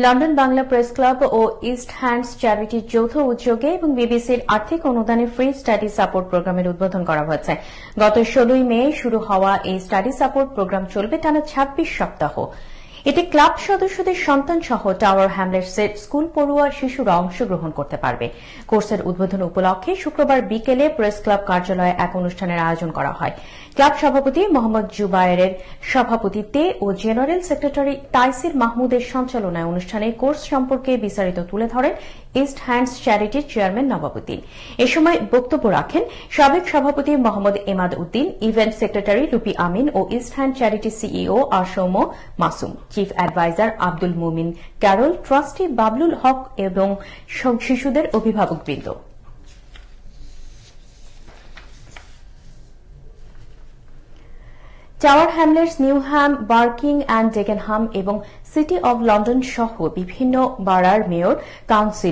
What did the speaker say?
London Bangla press club ও east Hands চ্যারিটির যৌথ উদ্যোগে এবং বিবিসির আর্থিক অনুদানে ফ্রি স্টাডি সাপোর্ট প্রোগ্রামের উদ্বোধন করা হয়েছে। গত 16 মে শুরু হওয়া এই স্টাডি সাপোর্ট প্রোগ্রাম চলবে টানা 26 সপ্তাহ। এতে ক্লাব সদস্যদের সন্তান সহ টাওয়ার হ্যামলেটসের স্কুল পড়ুয়া শিশুরা অংশগ্রহণ করতে পারবে। কোর্সের উদ্বোধন উপলক্ষে শুক্রবার বিকেলে প্রেস ক্লাব কার্যালয়ে এক অনুষ্ঠানের আয়োজন করা হয়। ক্লাব সভাপতি মোহাম্মদ জুবায়েরের সভাপতিত্বে ও জেনারেল সেক্রেটারি তাইসির মাহমুদের সঞ্চালনায় অনুষ্ঠানে কোর্স সম্পর্কে বিস্তারিত তুলে ধরেন ইস্ট হ্যান্ডস চ্যারিটির চেয়ারম্যান নবাবুদ্দিন। এ সময় বক্তব্য রাখেন সাবেক সভাপতি মোহাম্মদ এমাদ উদ্দিন, ইভেন্ট সেক্রেটারি রুপি আমিন ও East Hand charity CEO Asoum Masum, chief adviser Abdul Mumin Carol, trustee Bablul Haque এবং শিশুদের অভিভাবকবৃন্দ। Tower Hamlets, Newham, Barking and Dagenham এবং সিটি অব লন্ডন সহ বিভিন্ন বারার মেয়র, কাউন্সিল